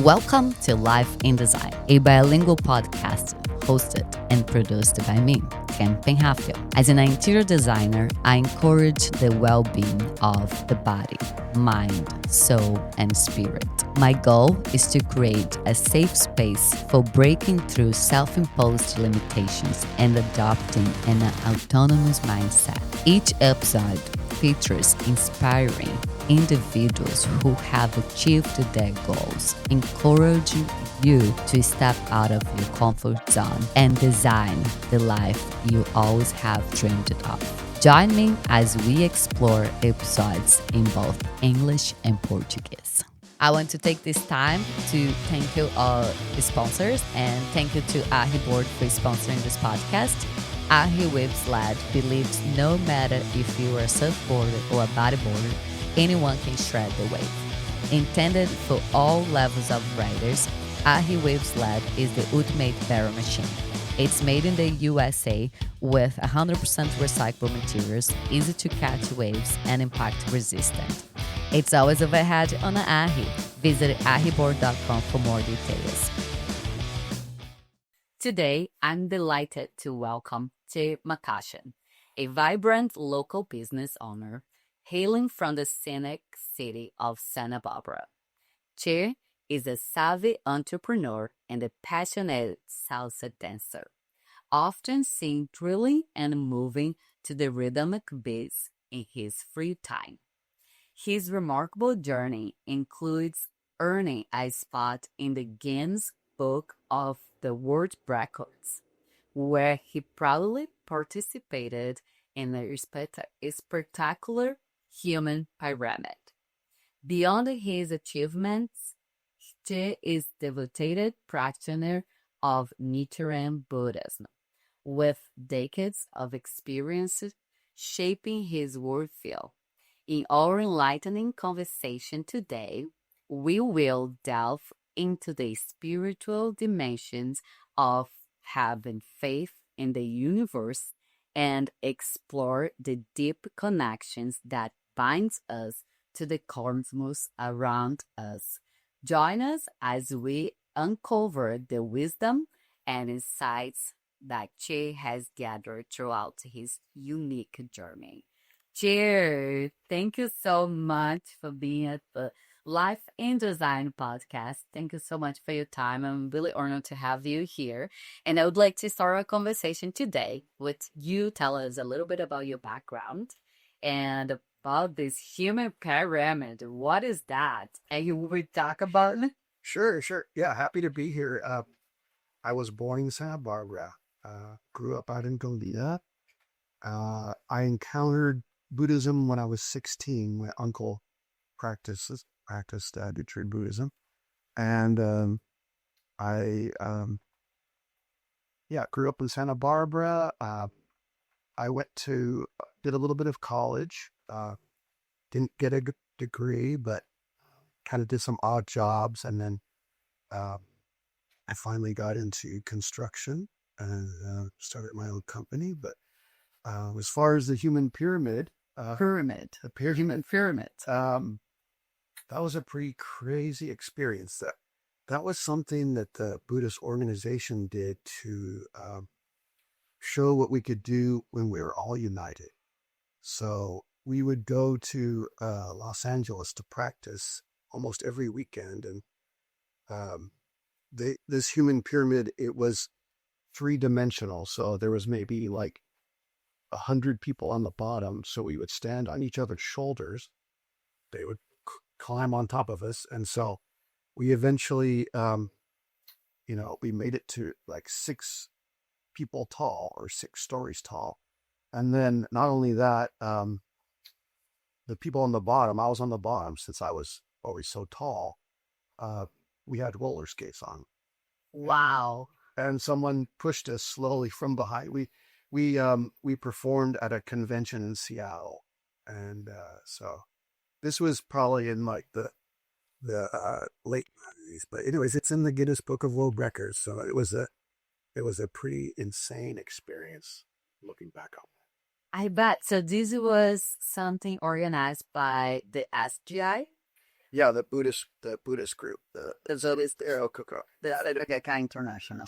Welcome to Life in Design, a bilingual podcast hosted and produced by me, Tham Penhafiel. As an interior designer, I encourage the well-being of the body, mind, soul, and spirit. My goal is to create a safe space for breaking through self-imposed limitations and adopting an autonomous mindset. Each episode features inspiring individuals who have achieved their goals, encouraging you to step out of your comfort zone and design the life you always have dreamed of. Join me as we explore episodes in both English and Portuguese. I want to take this time to thank you all the sponsors and thank you to Ahi Board for sponsoring this podcast. Ahi Waves Lad believes no matter if you are a surfboarder or a bodyboarder, anyone can shred the wave. Intended for all levels of riders, Ahi Waves Lad is the ultimate barrel machine. It's made in the USA with 100% recyclable materials, easy to catch waves, and impact resistant. It's always overhead on an Ahi. Visit ahiboard.com for more details. Today, I'm delighted to welcome Che Maccosham, a vibrant local business owner hailing from the scenic city of Santa Barbara. Che is a savvy entrepreneur and a passionate salsa dancer, often seen drilling and moving to the rhythmic beats in his free time. His remarkable journey includes earning a spot in the Guinness Book of the World Records, where he proudly participated in a spectacular human pyramid. Beyond his achievements, Che is devoted practitioner of Nichiren Buddhism, with decades of experience shaping his worldview. In our enlightening conversation today, we will delve into the spiritual dimensions of having faith in the universe and explore the deep connections that binds us to the cosmos around us. Join us as we uncover the wisdom and insights that Che has gathered throughout his unique journey. Che, thank you so much for being at the Life in Design podcast. Thank you so much for your time. I'm really honored to have you here. And I would like to start our conversation today with you tell us a little bit about your background and about this human pyramid. What is that? And you will talk about it? Sure. Yeah, happy to be here. I was born in Santa Barbara, grew up out in Goleta. I encountered Buddhism when I was 16. My uncle practiced Nichiren Buddhism. And I grew up in Santa Barbara. I did a little bit of college, didn't get a degree, but kind of did some odd jobs. And then I finally got into construction and started my own company. But as far as the human pyramid, Human pyramid. that was a pretty crazy experience. That was something that the Buddhist organization did to show what we could do when we were all united. So we would go to Los Angeles to practice almost every weekend. And this human pyramid, it was 3-dimensional. So there was maybe like 100 people on the bottom. So we would stand on each other's shoulders. They would climb on top of us. And so we eventually, we made it to like 6 people tall or 6 stories tall. And then not only that, the people on the bottom, I was on the bottom since I was always so tall. We had roller skates on. Wow. And someone pushed us slowly from behind. We performed at a convention in Seattle. And so this was probably in like the late 90s. But anyways, it's in the Guinness Book of World Records. So it was a pretty insane experience looking back on. I bet. So this was something organized by the SGI? Yeah, the Buddhist group. So it's the Aerococo. The Gakkai International.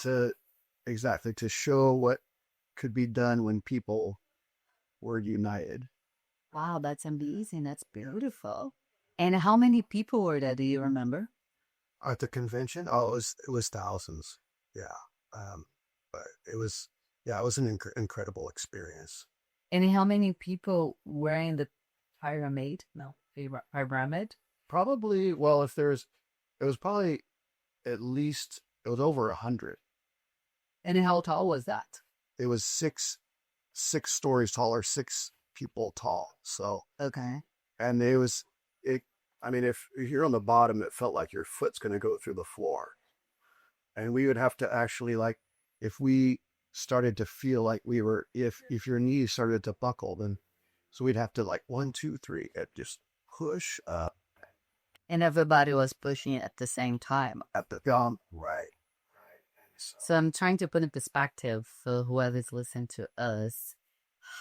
Exactly, to show what could be done when people were united. Wow, that's amazing. That's beautiful. And how many people were there? Do you remember? At the convention, oh, it was thousands. Yeah, but it was an incredible experience. And how many people were in the pyramid? No, pyramid. Probably, well, it was probably at least it was over 100. And how tall was that? It was six stories tall, or 6 people tall. So, Okay. and it. I mean, if you're on the bottom, it felt like your foot's going to go through the floor, and we would have to actually, like, if we started to feel like we were, if your knees started to buckle, then so we'd have to, like, 1, 2, 3, and just push up And everybody was pushing it at the same time. at the gum. Right. So I'm trying to put in perspective for whoever's listening to us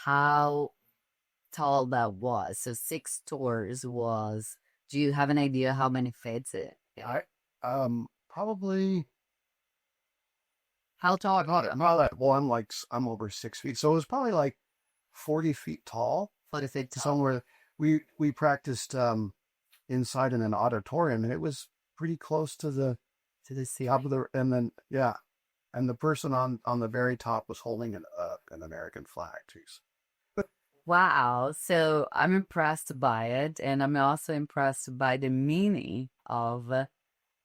how tall that was. So 6 stories was. Do you have an idea how many feet it? I probably How tall? not that. Well, I'm over 6 feet, so it was probably like 40 feet tall. 40 feet tall. Somewhere we practiced inside in an auditorium, and it was pretty close to the sea. top of the, and then yeah, and the person on the very top was holding an American flag too. Wow. So I'm impressed by it. And I'm also impressed by the meaning of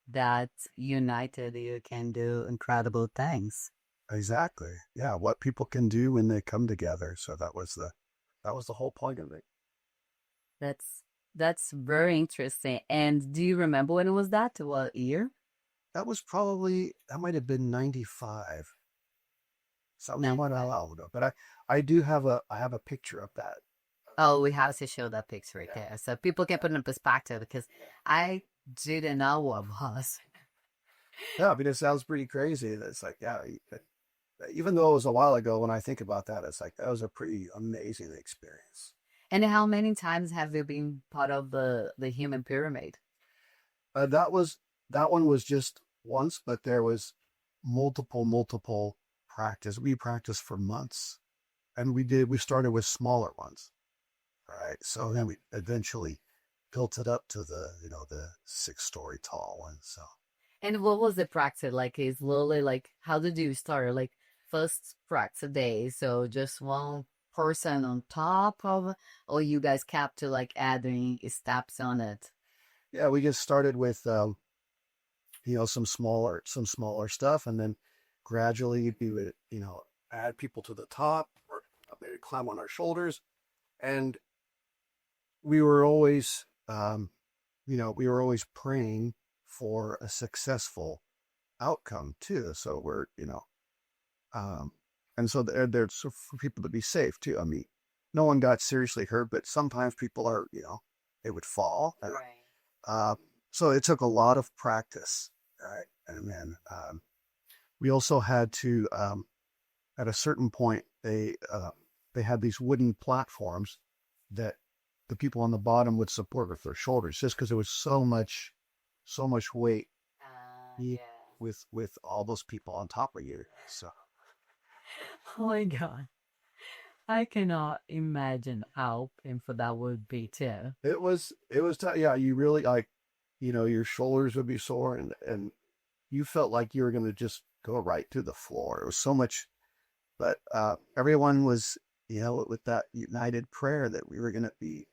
that united you can do incredible things. Exactly. Yeah, what people can do when they come together. So that was the whole point of it. That's very interesting. And do you remember when it was that? What year? That might have been 95. Something like that. But I have a picture of that. Oh, we have to show that picture right there. So people can put it in perspective because I didn't know what it was. Yeah, I mean, it sounds pretty crazy. It's like, yeah, even though it was a while ago, when I think about that, it's like, that was a pretty amazing experience. And how many times have you been part of the human pyramid? That one was just once, but there was multiple practice. We practiced for months, and we started with smaller ones, right? So then we eventually built it up to the 6 story tall one. So. And what was the practice like? Is literally like, how did you start? Like first practice a day, so just one person on top of, or you guys kept to like adding steps on it? Yeah, we just started with some smaller stuff, and then gradually we would add people to the top, or maybe climb on our shoulders, and we were always praying for a successful outcome too. So and so there's for people to be safe too. I mean, no one got seriously hurt, but sometimes people they would fall. Right. So it took a lot of practice, right? And then we also had to, at a certain point, they had these wooden platforms that the people on the bottom would support with their shoulders, just because there was so much weight Yeah. with all those people on top of you. So. Oh my God. I cannot imagine how painful that would be too. It was tough. Yeah, you really, like, your shoulders would be sore, and you felt like you were going to just go right through the floor. It was so much, but everyone was, with that united prayer that we were going to be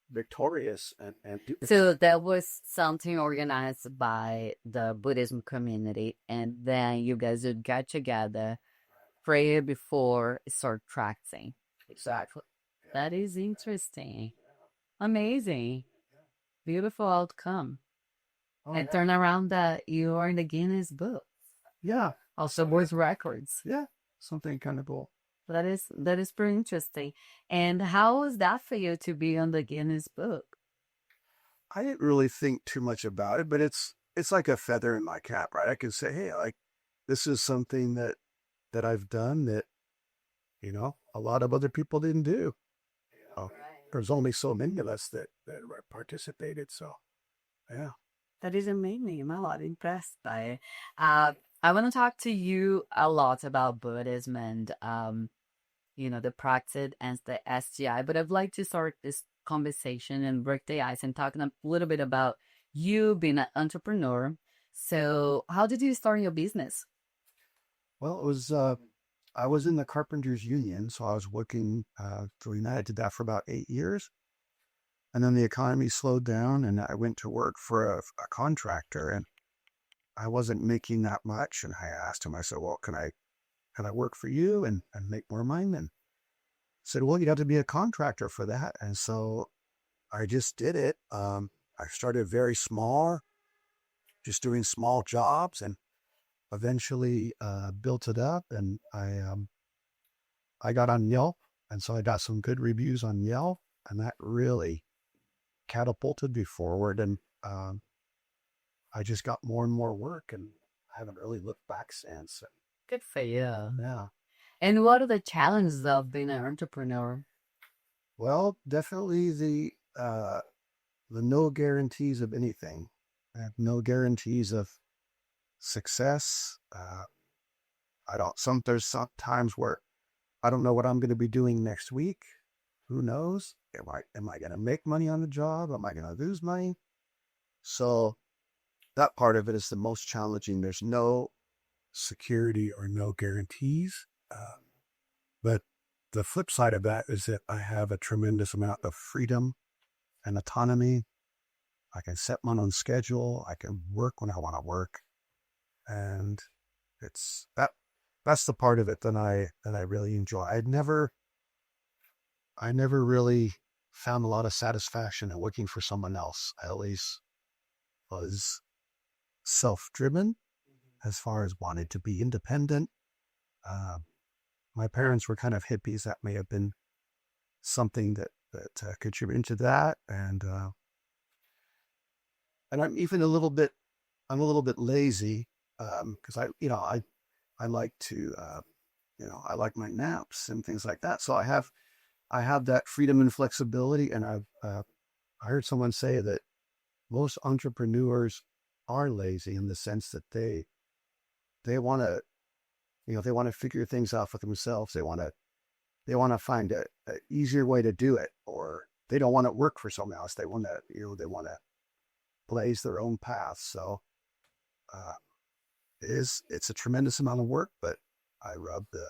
victorious and do. So that was something organized by the Buddhism community, and then you guys would get together, pray before start practicing. Exactly. That is interesting. Amazing. Beautiful outcome. Oh, And yeah. turn around that you are in the Guinness Book. Yeah. Also World Records. Yeah. Something kind of cool. That is pretty interesting. And how was that for you to be on the Guinness Book? I didn't really think too much about it, but it's like a feather in my cap, right? I can say, hey, like, this is something that I've done that, a lot of other people didn't do. There's only so many of us that participated. So Yeah. That is amazing. I'm a lot impressed by it. I want to talk to you a lot about Buddhism and the practice and the SGI, but I'd like to start this conversation and break the ice and talking a little bit about you being an entrepreneur. So, how did you start your business? Well, it was, I was in the Carpenters Union, so I was working for United, did that for about 8 years. And then the economy slowed down and I went to work for a contractor and I wasn't making that much. And I asked him, I said, well, can I work for you and make more money? And said, well, you'd have to be a contractor for that. And so I just did it. I started very small, just doing small jobs and eventually built it up. And I got on Yelp. And so I got some good reviews on Yelp and that really catapulted me forward. And I just got more and more work and I haven't really looked back since. Good for you. Yeah. And what are the challenges of being an entrepreneur? Well, definitely the no guarantees of anything. I have no guarantees of success. There's some times where I don't know what I'm going to be doing next week. Who knows? Am I going to make money on the job? Am I going to lose money? So that part of it is the most challenging. There's no security or no guarantees. But the flip side of that is that I have a tremendous amount of freedom and autonomy. I can set my own schedule. I can work when I want to work. And that's the part of it that I really enjoy. I never really found a lot of satisfaction in working for someone else. I always was self-driven as far as wanted to be independent. My parents were kind of hippies. That may have been something that contributed to that. And I'm even a little bit lazy because I like to I like my naps and things like that. So I have that freedom and flexibility. And I heard someone say that most entrepreneurs are lazy in the sense that they want to they want to figure things out for themselves. They want to find a easier way to do it, or they don't want to work for someone else. They want to blaze their own path. So it's a tremendous amount of work, but I rub the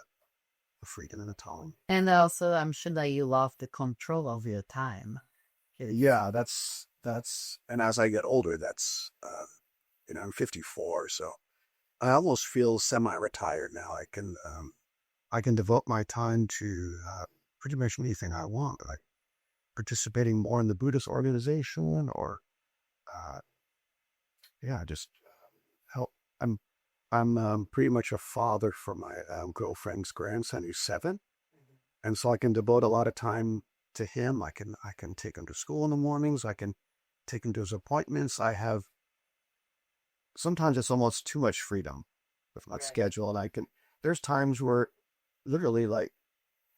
freedom and autonomy. And also, I'm sure that you love the control of your time. Yeah, that's and as I get older, that's I'm 54, so I almost feel semi-retired now. I can devote my time to pretty much anything I want, like participating more in the Buddhist organization, or just help. I'm pretty much a father for my girlfriend's grandson who's 7, and so I can devote a lot of time to him. I can take him to school in the mornings. I can take him to his appointments. Sometimes it's almost too much freedom with my schedule, and there's times where literally, like,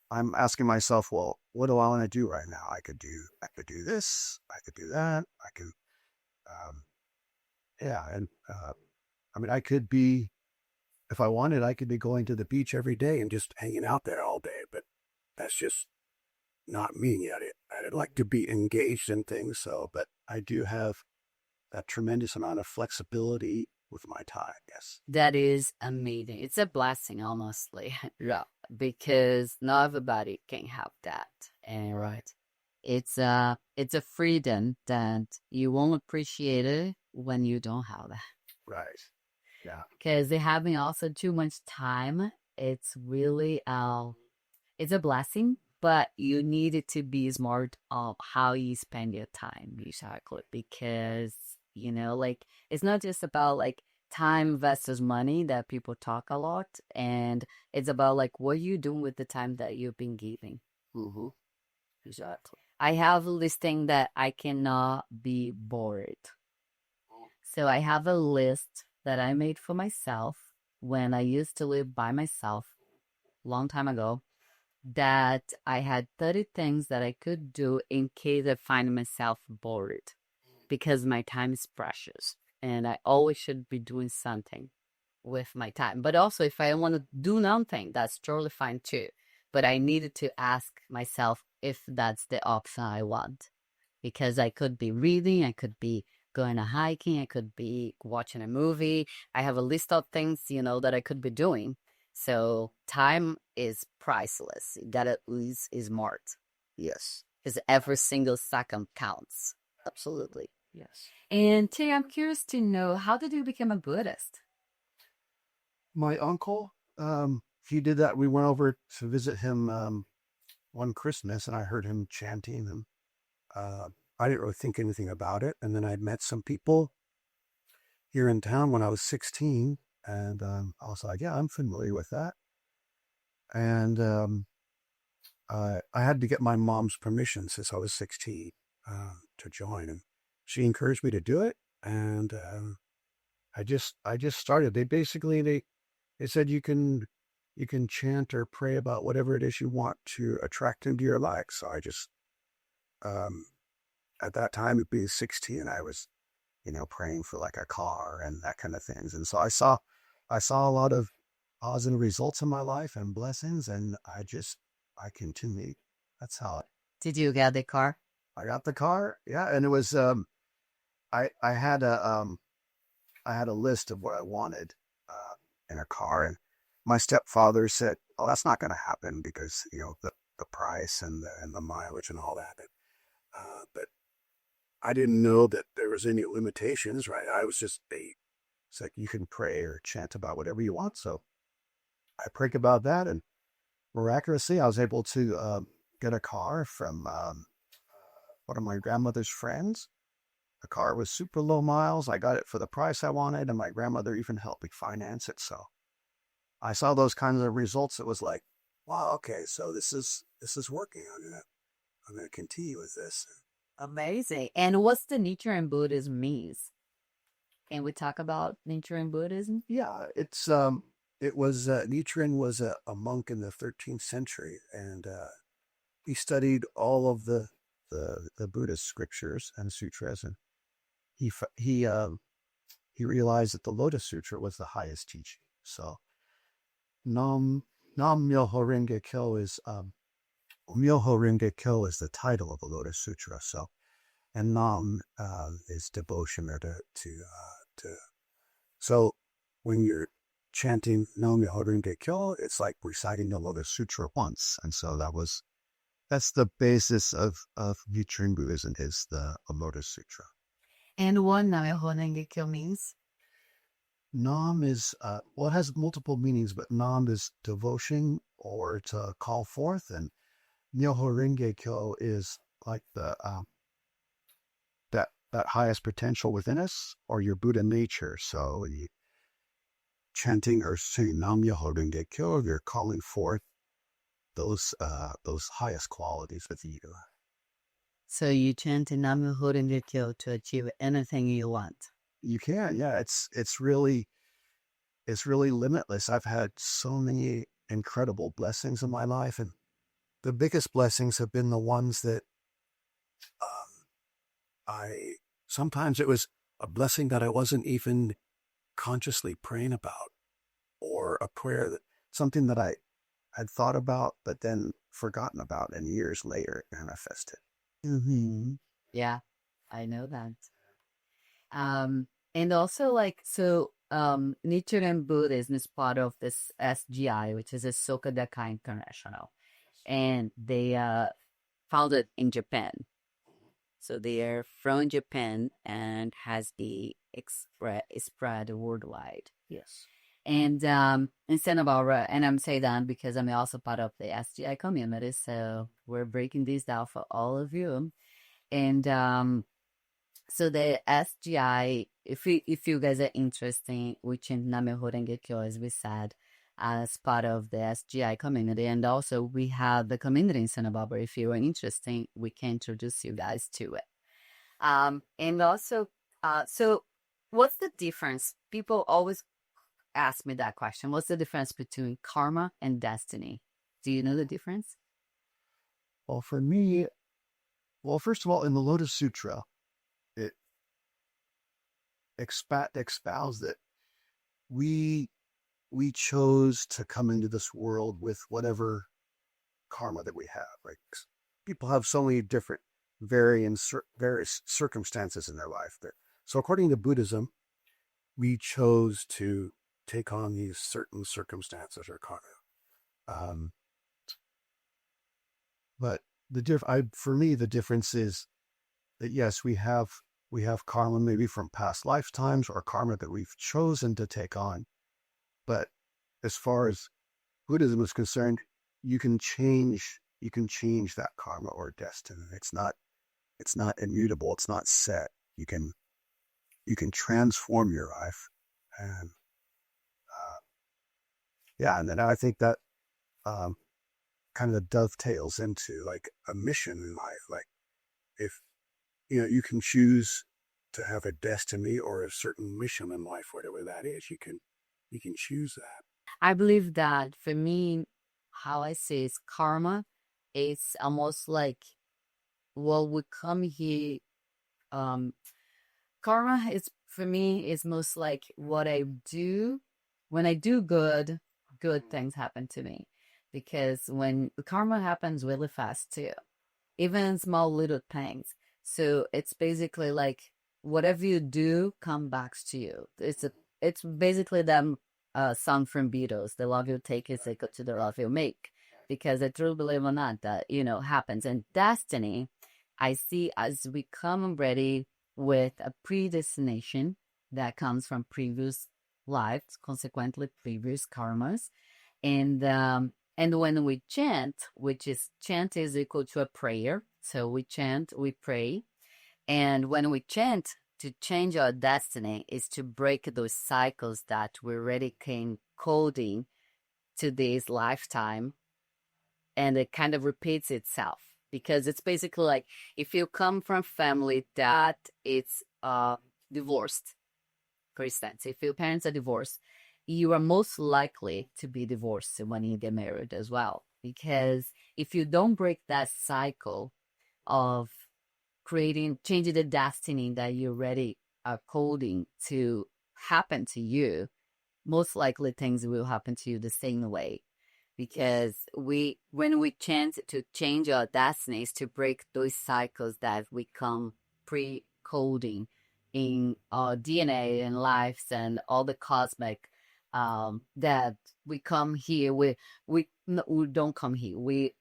I'm asking myself, well, what do I want to do right now? I could do this, I could do that, I could, I mean, I could be, if I wanted, I could be going to the beach every day and just hanging out there all day, but that's just not me yet. I'd like to be engaged in things, but I do have that tremendous amount of flexibility with my time, yes. That is amazing. It's a blessing, honestly, yeah, because not everybody can have that. And right, it's a freedom that you won't appreciate it when you don't have that. Right. Yeah. Because having also too much time, it's really it's a blessing, but you need it to be smart of how you spend your time, exactly. Because like, it's not just about like time versus money that people talk a lot, and it's about like what you do with the time that you've been giving. Mm-hmm. Exactly. I have this thing that I cannot be bored. So I have a list that I made for myself when I used to live by myself long time ago, that I had 30 things that I could do in case I find myself bored. because my time is precious and I always should be doing something with my time. But also, if I want to do nothing, that's totally fine too. But I needed to ask myself if that's the option I want, because I could be reading, I could be going hiking, I could be watching a movie. I have a list of things, that I could be doing. So time is priceless. You gotta use smart. Yes. Because every single second counts. Absolutely. Yes. And Che, I'm curious to know, how did you become a Buddhist? My uncle, he did that. We went over to visit him one Christmas, and I heard him chanting, and I didn't really think anything about it. And then I met some people here in town when I was 16, and I was like, yeah, I'm familiar with that. And I had to get my mom's permission since I was 16 to join, and she encouraged me to do it. And I just started. They said you can chant or pray about whatever it is you want to attract into your life. So I just at that time, being 16, I was praying for like a car and that kind of things. And so I saw a lot of positive results in my life and blessings, and I continued. That's how Did you get the car? I got the car. Yeah, and it was I had a list of what I wanted in a car, and my stepfather said, "Oh, that's not going to happen because the price and the mileage and all that." But I didn't know that there was any limitations, right? I was just it's like you can pray or chant about whatever you want. So I prayed about that, and miraculously, I was able to get a car from one of my grandmother's friends. The car was super low miles. I got it for the price I wanted, and my grandmother even helped me finance it. So I saw those kinds of results. It was like, wow, okay, so this is working. I'm gonna continue with this. Amazing. And what's the Nichiren Buddhism means? Can we talk about Nichiren Buddhism? Yeah, it was Nichiren was a monk in the 13th century, and he studied all of the Buddhist scriptures and sutras, and he realized that the Lotus Sutra was the highest teaching. So Nam Myoho Renge Kyo is Myoho Renge Kyo is the title of the Lotus Sutra. So, and Nam is devotion or to. So when you're chanting Nam Myoho Renge Kyo, it's like reciting the Lotus Sutra once, and so that's the basis of Nichiren Buddhism, is the Lotus Sutra. And what Nam Myoho Kyo means? Nam is, well, it has multiple meanings, but Nam is devotion or to call forth, and Myoho Renge Kyo is like the that highest potential within us, or your Buddha nature. So you chanting or saying Nam Myoho Renge Kyo, you're calling forth those highest qualities within you. So you chant Nam Myoho Renge Kyo to achieve anything you want. You can, yeah. It's really limitless. I've had so many incredible blessings in my life, and the biggest blessings have been the ones that sometimes it was a blessing that I wasn't even consciously praying about, or a prayer something that I had thought about but then forgotten about, and years later it manifested. Mm-hmm. Yeah, I know that. And also Nichiren Buddhism is part of this SGI, which is a Soka Gakkai International, and they founded in Japan. So they are from Japan and has the spread worldwide. Yes. And in Santa Barbara, and I'm saying that because I'm also part of the SGI community, so we're breaking this down for all of you. And so the SGI, if you guys are interested, we chant Nam Myoho Renge Kyo, as we said, as part of the SGI community. And also we have the community in Santa Barbara. If you are interested, we can introduce you guys to it. And also, so what's the difference? People always ask me that question. What's the difference between karma and destiny? Do you know the difference? Well, for me, first of all, in the Lotus Sutra, espouse that we chose to come into this world with whatever karma that we have. Like people have so many different various circumstances in their life. So according to Buddhism, we chose to take on these certain circumstances or karma. But for me, the difference is that yes, we have karma maybe from past lifetimes or karma that we've chosen to take on. But as far as Buddhism is concerned, you can change that karma or destiny. It's not immutable. It's not set. You can transform your life, and and then I think that kind of dovetails into like a mission in life. Like if you can choose to have a destiny or a certain mission in life, whatever that is, you can choose that. I believe that for me, how I say is karma, it's almost like, well, we come here, karma is, for me, is most like what I do. When I do good things happen to me. Because when karma happens really fast too, even small little things. So it's basically like whatever you do come back to you. It's basically them song from Beatles, the love you take is equal to the love you make. Because I truly believe or not that, happens. And destiny, I see as we come ready with a predestination that comes from previous lives, consequently previous karmas. And when we chant, chant is equal to a prayer. So we chant, we pray. And when we chant, to change our destiny is to break those cycles that we already came coding to this lifetime. And it kind of repeats itself. Because it's basically like, if you come from family that it's divorced, for instance, if your parents are divorced, you are most likely to be divorced when you get married as well. Because if you don't break that cycle of changing the destiny that you already are coding to happen to you, most likely things will happen to you the same way. Because when we chant to change our destinies, to break those cycles that we come pre-coding in our DNA and lives and all the cosmic that we come here, we don't come here. We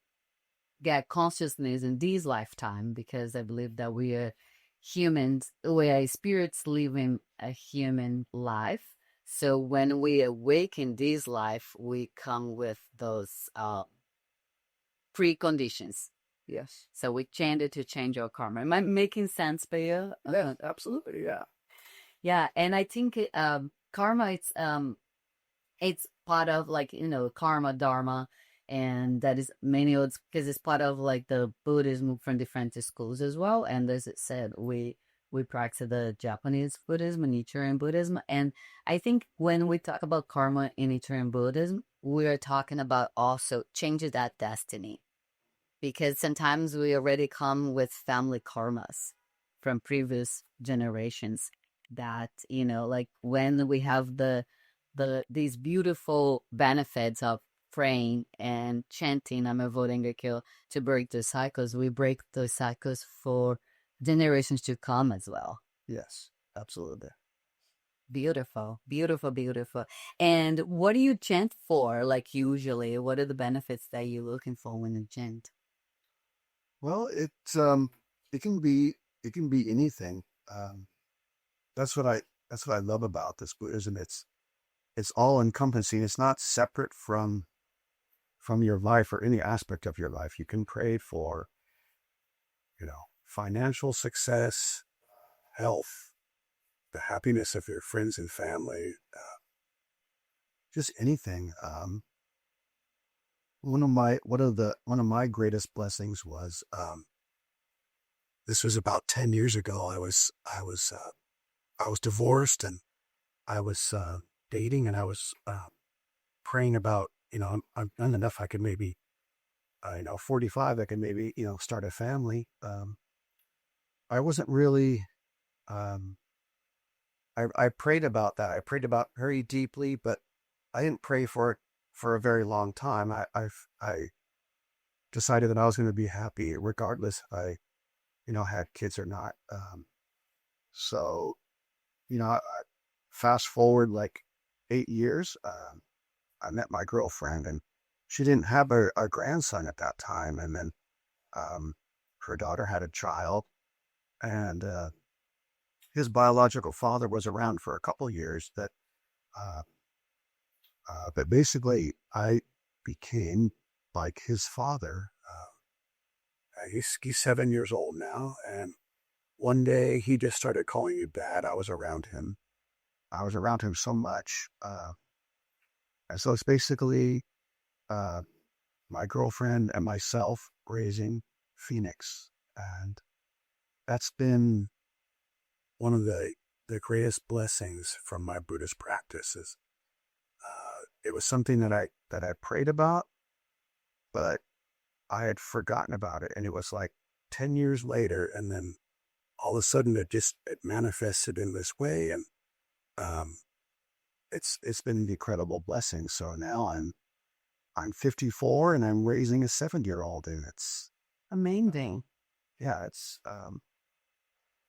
get consciousness in this lifetime, because I believe that we are humans, we are spirits living a human life. So when we awaken this life, we come with those preconditions. Yes. So we chant it to change our karma. Am I making sense, Bea? Yeah, absolutely. Yeah. Yeah, and I think karma, it's part of like, karma, dharma, and that is many others, because it's part of like the Buddhism from different schools as well. And as it said, we practice the Japanese Buddhism and Nichiren Buddhism. And I think when we talk about karma in Nichiren Buddhism, we are talking about also changing that destiny. Because sometimes we already come with family karmas from previous generations that, like when we have these beautiful benefits of praying and chanting Namo Dengekyo to break the cycles, we break those cycles for generations to come as well. Yes, absolutely. Beautiful, beautiful, beautiful. And what do you chant for? Like usually, what are the benefits that you're looking for when you chant? Well, it can be anything. That's what I love about this Buddhism. It's all encompassing. It's not separate from your life or any aspect of your life. You can pray for, financial success, health, the happiness of your friends and family, just anything. One of my greatest blessings was this was about 10 years ago. I was divorced, and I was dating, and I was praying about, I'm done enough. I could maybe 45, I could maybe start a family. I wasn't really I prayed about that. I prayed about very deeply, but I didn't pray for it for a very long time. I decided that I was going to be happy regardless if I, had kids or not. So, fast forward like 8 years, I met my girlfriend, and she didn't have a grandson at that time. And then her daughter had a child, and his biological father was around for a couple years. Uh, but basically, I became like his father. He's 7 years old now, and one day he just started calling me dad. I was around him. I was around him so much, and so it's basically uh, my girlfriend and myself raising Phoenix, and that's been one of the greatest blessings from my Buddhist practices. It was something that I prayed about, but I had forgotten about it, and it was like 10 years later, and then all of a sudden it manifested in this way, and um, it's been an incredible blessing. So now I'm 54 and I'm raising a 7-year-old, and it's Amazing. yeah,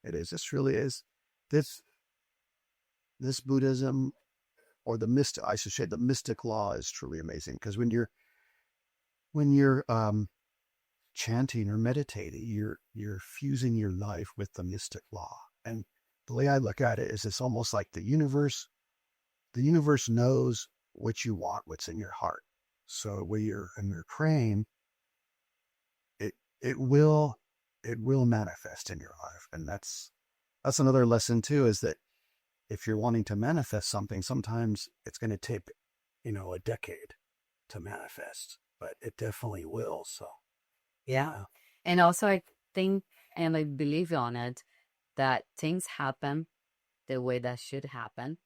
it is. This really is this this Buddhism, or I should say the mystic law, is truly amazing, because when you're chanting or meditating, you're fusing your life with the mystic law. And the way I look at it is, it's almost like the universe knows what you want, what's in your heart. So when you're praying, it it will it will manifest in your life. And that's another lesson too, is that if you're wanting to manifest something, sometimes it's going to take, a decade to manifest, but it definitely will. So, Yeah. yeah. And also, I think and I believe on it that things happen the way that should happen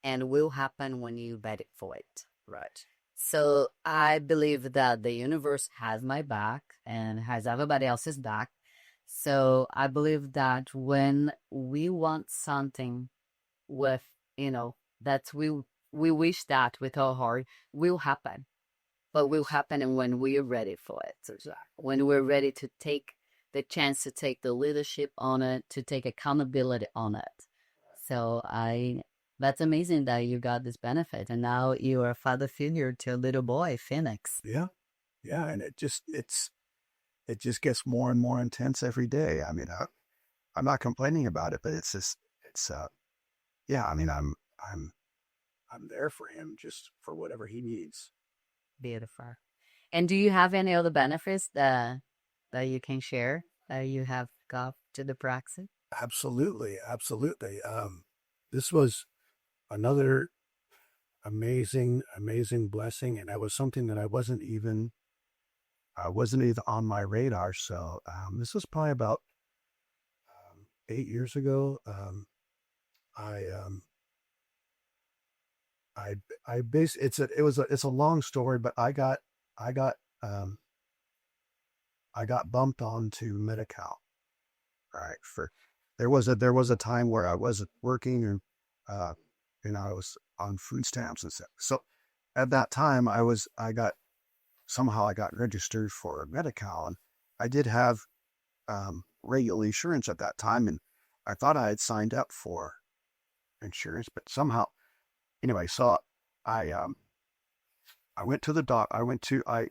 and will happen when you're ready for it. Right. So I believe that the universe has my back and has everybody else's back. So I believe that when we want something with, that we wish that with our heart will happen, but will happen and when we're ready for it. Exactly. When we're ready to take the chance to take the leadership on it, to take accountability on it. So that's amazing that you got this benefit, and now you are a father figure to a little boy, Phoenix. Yeah. Yeah. And it just gets more and more intense every day. I mean, I'm not complaining about it, but it's yeah. I mean, I'm there for him, just for whatever he needs. Beautiful. And do you have any other benefits that you can share that you have got to the praxis? Absolutely, absolutely. This was another amazing blessing, and that was something that I wasn't even on my radar. So this was probably about 8 years ago. I I base it's a long story, but I got um, I got bumped onto Medi-Cal. Right. There was a time where I wasn't working, and uh, I was on food stamps and stuff. So at that time, I got registered for Medi-Cal, and I did have regular insurance at that time, and I thought I had signed up for insurance, but somehow, anyway. So I I went to the doc. I went to a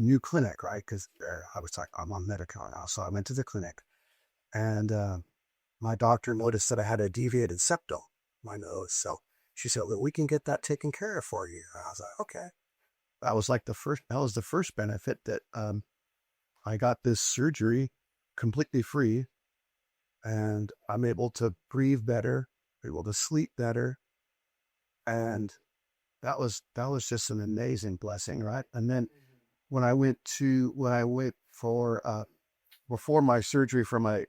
new clinic, right? Because I was like, I'm on Medi-Cal now, so I went to the clinic, and my doctor noticed that I had a deviated septum, my nose. So she said, "Well, we can get that taken care of for you." And I was like, "Okay." That was the first benefit, that I got this surgery completely free, and I'm able to breathe better, able to sleep better, and that was just an amazing blessing, right? And then when I went for before my surgery for my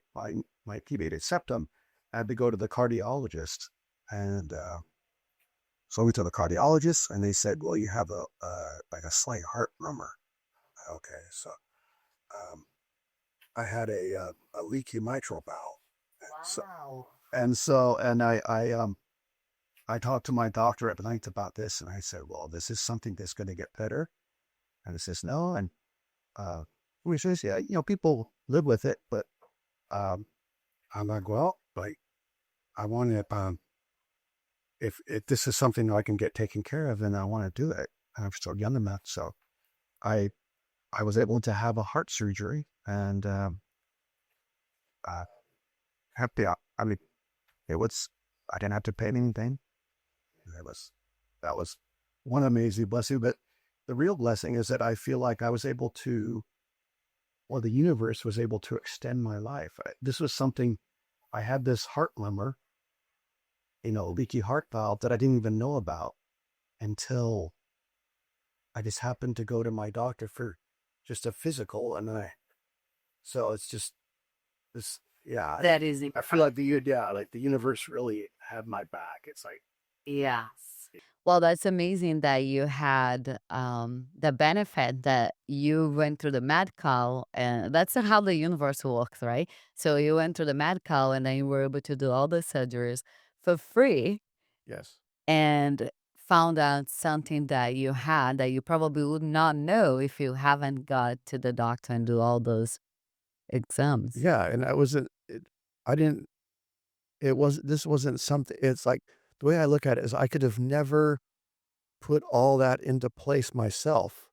deviated septum, I had to go to the cardiologist, and so I went to the cardiologist, and they said, "Well, you have like a slight heart murmur." Okay, so um, I had a leaky mitral valve, and so Wow. and so and I talked to my doctor at length about this, and I said, "Well, this is something that's going to get better." And he says, "No," and uh, he says, "Yeah, people live with it, but um, I'm like, well, like I want to, if this is something I can get taken care of, then I want to do it." And I'm still young enough, so I I was able to have a heart surgery, and uh, happy. I mean, it was I didn't have to pay anything. That was that was one amazing blessing. But the real blessing is that I feel like I was able to, or the universe was able to extend my life. This was something I had this heart murmur, leaky heart valve that I didn't even know about until I just happened to go to my doctor for just a physical, and so it's just this, yeah. That is I feel like like the universe really had my back. It's like, Yes. Well, that's amazing that you had the benefit that you went through the medical, and that's how the universe works, right? So you went through the medical, and then you were able to do all the surgeries for free, yes. and found out something that you had that you probably would not know if you haven't got to the doctor and do all those exams. Yeah, and I didn't this wasn't something. It's like, the way I look at it is I could have never put all that into place myself.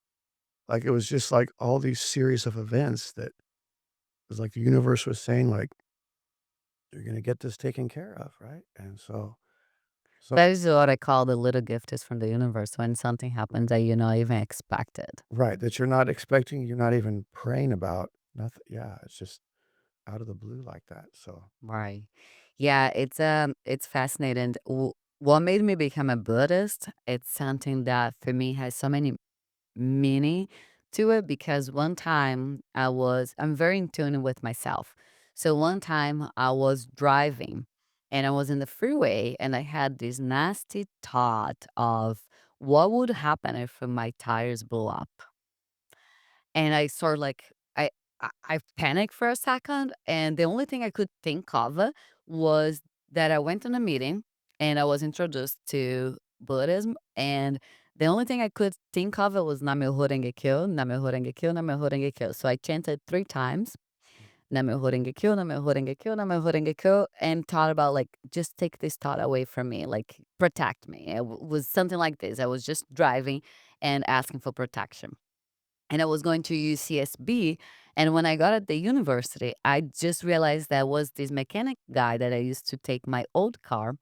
Like, it was just like all these series of events that was like the universe was saying, like, "You're gonna get this taken care of," right? And so That is what I call the little gift is from the universe when something happens that you not even expected. right, that you're not expecting, you're not even praying about, nothing. Yeah, it's just out of the blue like that, so Right. Yeah, it's fascinating. What made me become a Buddhist? It's something that for me has so many meaning to it because one time I'm very in tune with myself. So one time I was driving and I was in the freeway and I had this nasty thought of what would happen if my tires blew up. And I sort of like I panicked for a second, and the only thing I could think of was that I went on a meeting and I was introduced to Buddhism, and the only thing I could think of it was Namyo Renge Kyo, Namyo Renge Kyo, Namyo Renge Kyo. So I chanted 3 times, Namyo Renge Kyo, Namyo Renge Kyo, Namyo Renge Kyo, and thought about like just take this thought away from me, like protect me. Was something like this. I was just driving and asking for protection, and I was going to UCSB. And when I got at the university, I just realized there was this mechanic guy that I used to take my old car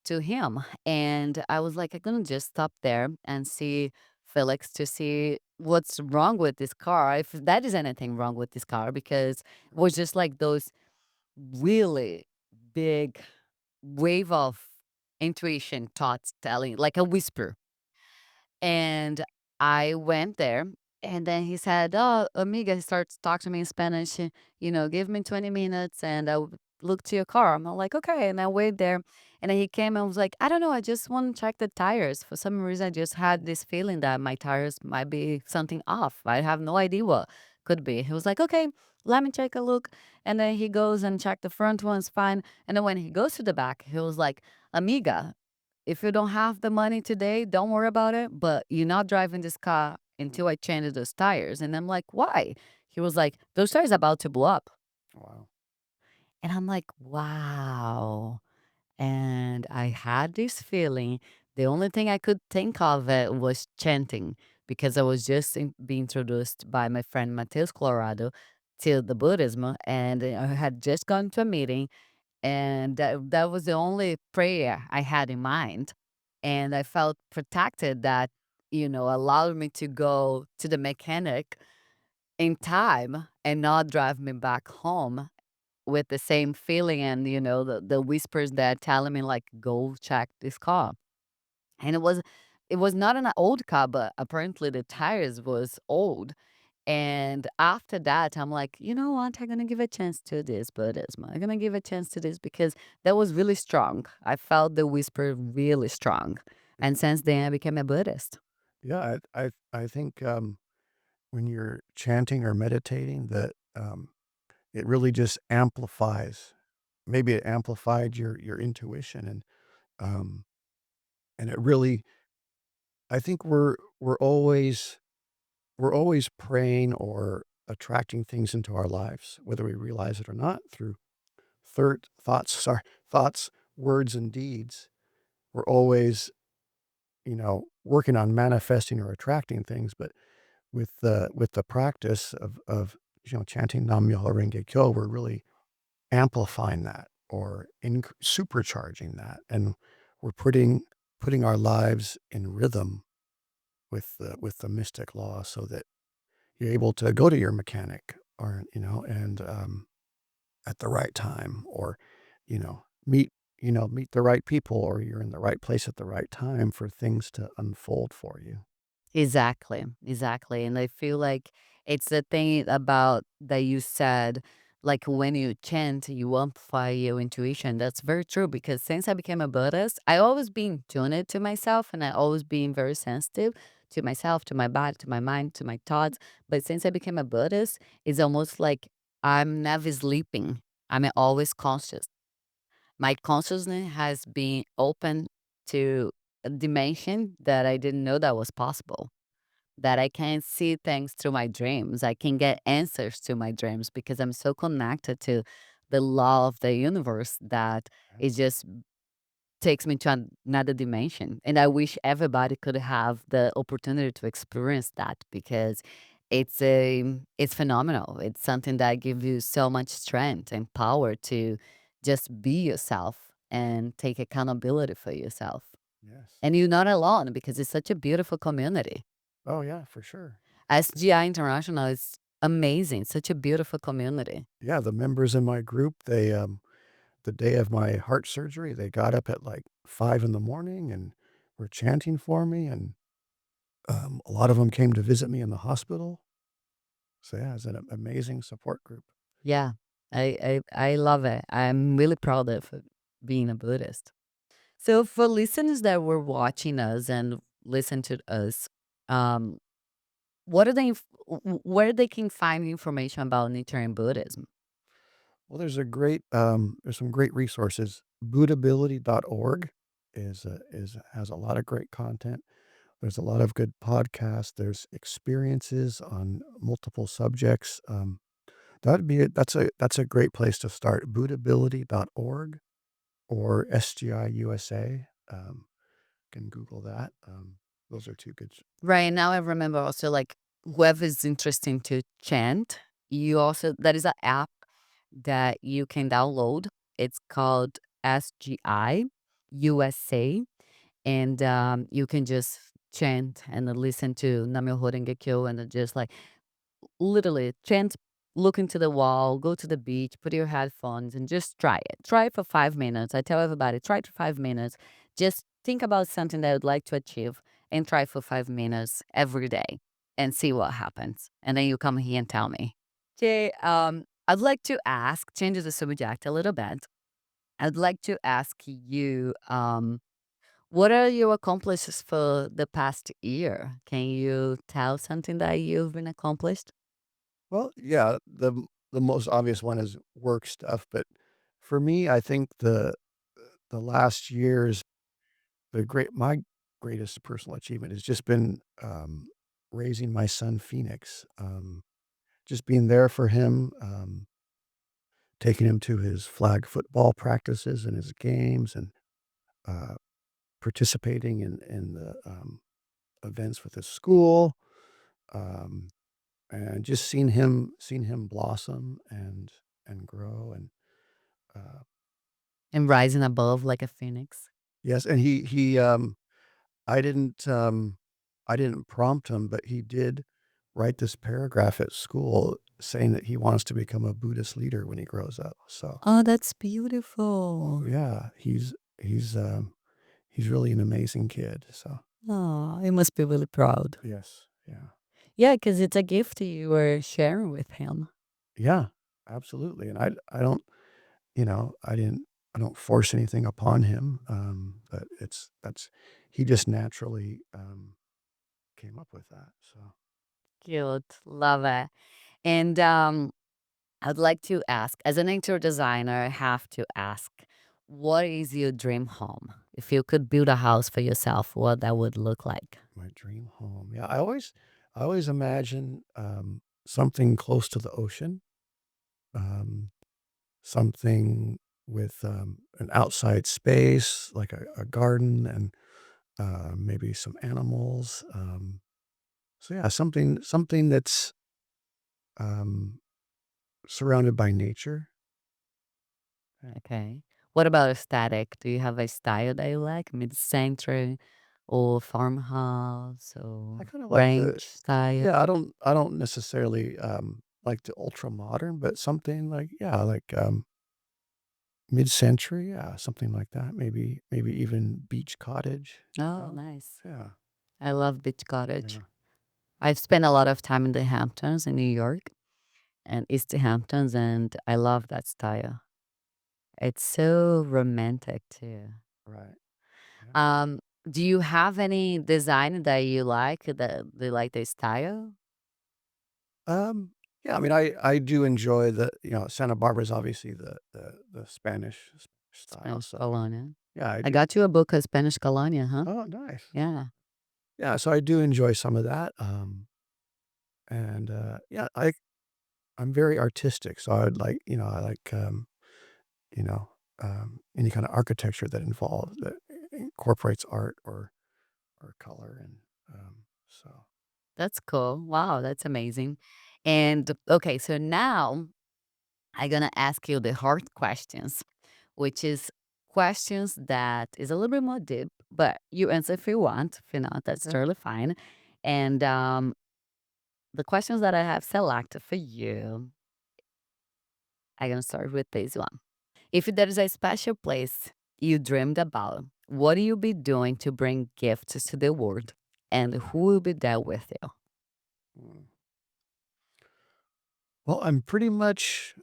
to him. And I was like, I'm going to just stop there and see Felix to see what's wrong with this car, if that is anything wrong with this car, because it was just like those really big wave of intuition thoughts telling, like a whisper. And I went there, and then he said, "Oh, amiga," he starts talking to me in Spanish, "Give me 20 minutes and I'll look to your car." I'm like, "Okay." And I wait there. And then he came and was like, "I don't know. I just want to check the tires. For some reason, I just had this feeling that my tires might be something off. I have no idea what could be." He was like, "Okay, let me take a look." And then he goes and check the front one's fine. And then when he goes to the back, he was like, "Amiga, if you don't have the money today, don't worry about it. But you're not driving this car until I change those tires." And I'm like, "Why?" He was like, "Those tires are about to blow up." wow. And I'm like, wow. And I had this feeling. The only thing I could think of it was chanting because I was just being introduced by my friend Mateus Colorado to the Buddhism. And I had just gone to a meeting, and that was the only prayer I had in mind. And I felt protected that, allowed me to go to the mechanic in time and not drive me back home with the same feeling and, the whispers that telling me like, go check this car. And it was not an old car, but apparently the tires was old. And after that, I'm like, you know what? I'm gonna give a chance to this Buddhism. I'm gonna give a chance to this because that was really strong. I felt the whisper really strong. And since then I became a Buddhist. Yeah, I think, when you're chanting or meditating that, it really just amplifies, maybe it amplified your intuition, and, um And it really, I think we're always praying or attracting things into our lives, whether we realize it or not, through thoughts, words, and deeds. We're always, working on manifesting or attracting things, but with the practice of chanting Nam Myoho Renge Kyo, we're really amplifying that or supercharging that, and we're putting our lives in rhythm with the mystic law, so that you're able to go to your mechanic, or and at the right time, or meet the right people, or you're in the right place at the right time for things to unfold for you. Exactly, exactly. And I feel like it's the thing about that you said, like when you chant, you amplify your intuition. That's very true because since I became a Buddhist, I always been tuned to myself and I always been very sensitive to myself, to my body, to my mind, to my thoughts. But since I became a Buddhist, it's almost like I'm never sleeping. I'm always conscious. My consciousness has been open to a dimension that I didn't know that was possible, that I can see things through my dreams. I can get answers to my dreams because I'm so connected to the law of the universe that Yeah. it just takes me to another dimension. And I wish everybody could have the opportunity to experience that because it's phenomenal. It's something that gives you so much strength and power to just be yourself and take accountability for yourself. Yes. And you're not alone because it's such a beautiful community. Oh, yeah, for sure. SGI International is amazing, such a beautiful community. Yeah, the members in my group, the day of my heart surgery, they got up at like 5 in the morning and were chanting for me, and a lot of them came to visit me in the hospital. So, yeah, it's an amazing support group. Yeah, I love it. I'm really proud of being a Buddhist. So for listeners that were watching us and listen to us, um, what are they, where they can find information about Nichiren Buddhism? Well, there's some great resources. Buddhability.org has a lot of great content. There's a lot of good podcasts. There's experiences on multiple subjects. That's a great place to start. Buddhability.org or SGI USA. Can Google that. Those are two good. Right now, I remember also like whoever is interested to chant, you also that is an app that you can download. It's called SGI USA, and you can just chant and listen to Namyo Renge Kyo and just like literally chant, look into the wall, go to the beach, put your headphones, and just try it. Try it for 5 minutes. I tell everybody, try it for 5 minutes. Just think about something that I'd like to achieve and try for 5 minutes every day and see what happens. And then you come here and tell me. Okay, I'd like to ask, change the subject a little bit. I'd like to ask you, what are your accomplishments for the past year? Can you tell something that you've been accomplished? Well, yeah, the most obvious one is work stuff, but for me, I think the last years, my greatest personal achievement has just been, raising my son Phoenix, just being there for him, taking him to his flag football practices and his games, and, uh, participating in the, events with his school, um, and just seeing him blossom and grow, and, uh And rising above like a phoenix. yes, and I didn't, I didn't prompt him, but he did write this paragraph at school saying that he wants to become a Buddhist leader when he grows up. So, Oh, that's beautiful. yeah, he's really an amazing kid. So, Oh, you must be really proud. yes, yeah. Yeah, because it's a gift you were sharing with him. Yeah, absolutely. And I don't, I don't force anything upon him. But he just naturally, came up with that. So, Cute. Love it. And I'd like to ask, as an interior designer, I have to ask, what is your dream home? If you could build a house for yourself, what that would look like? My dream home. Yeah, I always imagine something close to the ocean, um, something with an outside space, like a garden, and maybe some animals. So yeah, something that's um, surrounded by nature. Yeah. Okay. What about aesthetic? Do you have a style that you like? Mid-century or farmhouse I or kind of like ranch the style? yeah. I don't necessarily like the ultra modern, but something like yeah, like mid-century, yeah, something like that. Maybe even beach cottage. Oh, Oh, nice. yeah, I love beach cottage. yeah. I've spent a lot of time in the Hamptons in New York and East Hamptons, and I love that style. It's so romantic too. Right. Yeah. Um, do you have any design that you like that they like the style? Um, yeah, I mean, I do enjoy Santa Barbara is obviously the Spanish style. Spanish So Colonia. yeah, I I do. got you a book of Spanish Colonia, huh? Oh, nice. Yeah. Yeah, so I do enjoy some of that. And yeah, I'm very artistic, so I like you know, any kind of architecture that incorporates art or color, and so That's cool. Wow, that's amazing. And okay, so now I'm gonna ask you the hard questions, which is questions that is a little bit more deep, but you answer if you want. If you not, that's okay. totally fine. And the questions that I have selected for you, I'm gonna start with this one. If there is a special place you dreamed about, what will you be doing to bring gifts to the world? And who will be there with you? Mm. Well, I'm pretty much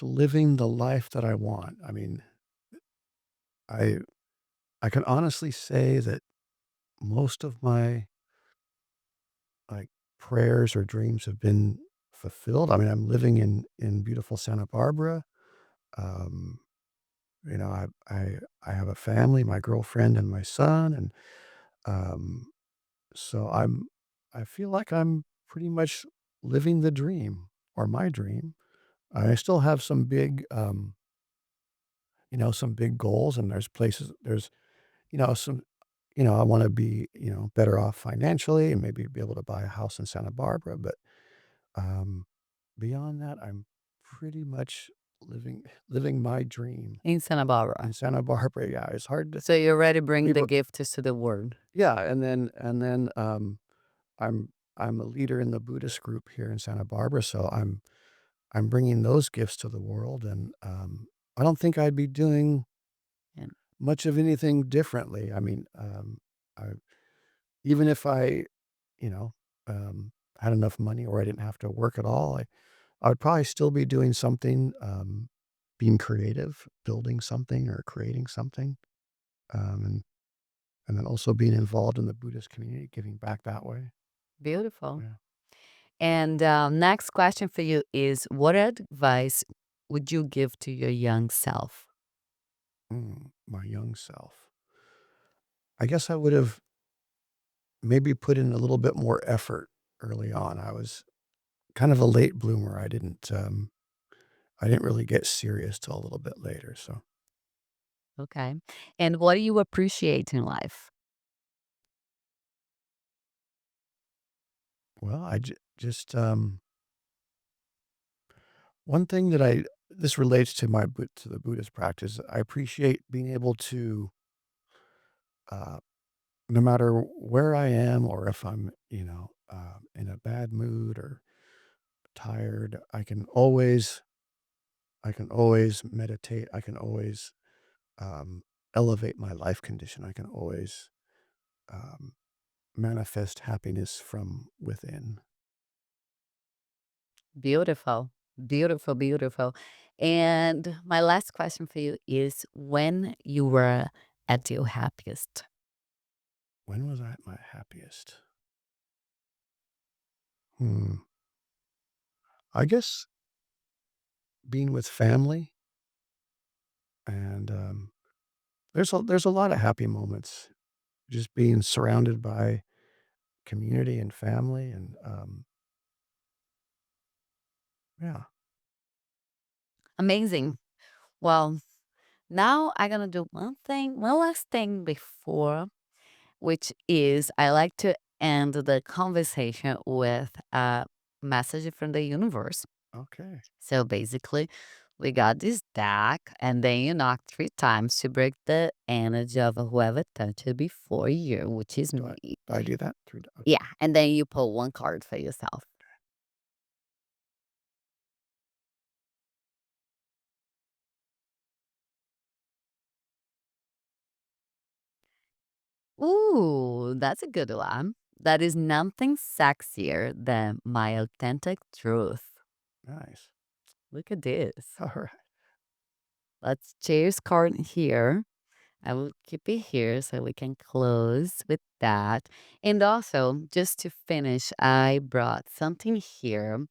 living the life that I want. I mean, I I can honestly say that most of my like prayers or dreams have been fulfilled. I mean, I'm living in beautiful Santa Barbara. Um, I have a family, my girlfriend and my son, and um, so I feel like I'm pretty much living the dream or my dream. I still have some big goals, and there's some I want to be better off financially and maybe be able to buy a house in Santa Barbara, but um, beyond that, I'm pretty much living my dream In Santa in Barbara. Santa Barbara. Yeah, it's hard to So you already bring the people. gifts to the world. Yeah, and then I'm a leader in the Buddhist group here in Santa Barbara, so I'm bringing those gifts to the world, and I don't think I'd be doing And much of anything differently. I mean, I even if I, you know, had enough money or I didn't have to work at all, I would probably still be doing something, being creative, building something or creating something, and then also being involved in the Buddhist community, giving back that way. beautiful. Yeah. And next question for you is what advice would you give to your young self? My young self. I guess I would have maybe put in a little bit more effort early on. I was kind of a late bloomer. I didn't really get serious till a little bit later. So, Okay. And what do you appreciate in life? well, just one thing that this relates to to the Buddhist practice. I appreciate being able to, uh, no matter where I am or if I'm, in a bad mood or tired, I can always meditate. I can always um, elevate my life condition. I can always um, manifest happiness from within. Beautiful. Beautiful, beautiful. And my last question for you is when you were at your happiest? When was I at my happiest? Hmm. I guess being with family and There's a lot of happy moments, just being surrounded by community and family and, yeah. Amazing. Well, now I'm gonna do one last thing before, which is I like to end the conversation with a message from the universe. Okay. So basically, we got this deck, and then you knock 3 times to break the energy of whoever touched it before you, which is Do I me. do I do that? 3 ti Yeah, and then you pull one card for yourself. Ooh, that's a good one. That is nothing sexier than my authentic truth. Nice. Look at this. Alright. Let's cheers card here. I will keep it here so we can close with that. And also, just to finish, I brought something here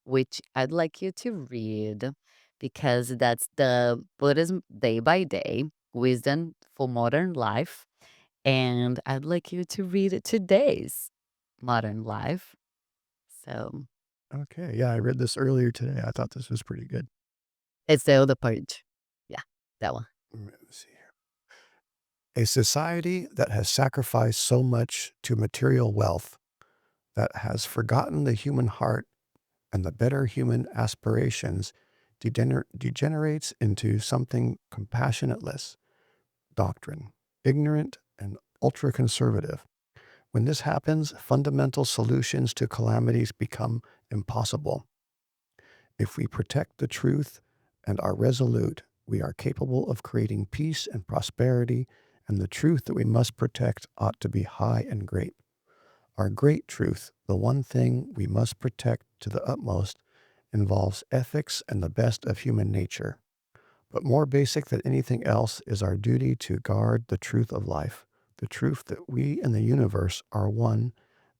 which I'd like you to read because that's the Buddhism Day by Day Wisdom for Modern Life. And I'd like you to read today's modern life. So Okay, yeah, I read this earlier today. I thought this was pretty good. it's the other page. Yeah, that one. Let's see here. A society that has sacrificed so much to material wealth, that has forgotten the human heart and the better human aspirations, degenerates into something compassionateless doctrine, ignorant and ultra conservative. When this happens, fundamental solutions to calamities become impossible. If we protect the truth and are resolute, we are capable of creating peace and prosperity, and the truth that we must protect ought to be high and great. Our great truth, the one thing we must protect to the utmost, involves ethics and the best of human nature. But more basic than anything else is our duty to guard the truth of life, the truth that we and the universe are one,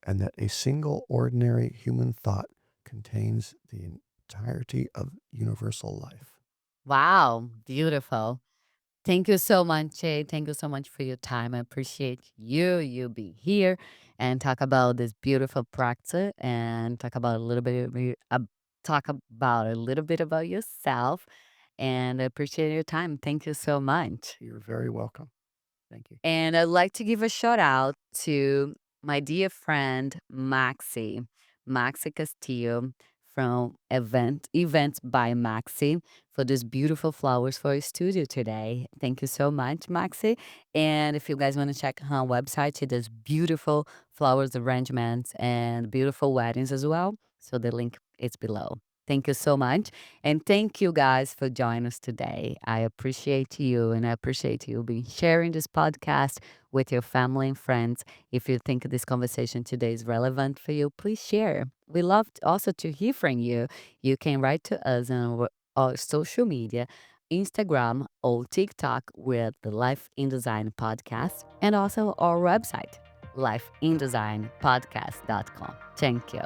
and that a single ordinary human thought contains the entirety of universal life. Wow, beautiful. Thank you so much, Jay. Thank you so much for your time. I appreciate you being here and talk about this beautiful practice and talk about a little bit talk about a little bit about yourself. And I appreciate your time. Thank you so much. You're very welcome. Thank you. And I'd like to give a shout out to my dear friend Maxi Castillo from Events by Maxi for these beautiful flowers for our studio today. Thank you so much, Maxi. And if you guys want to check her website, she does beautiful flowers arrangements and beautiful weddings as well. So the link is below. Thank you so much. And thank you guys for joining us today. I appreciate you and I appreciate you being sharing this podcast with your family and friends. If you think this conversation today is relevant for you, please share. We love also to hear from you. You can write to us on our social media, Instagram or TikTok with the Life in Design podcast and also our website, lifeindesignpodcast.com. Thank you.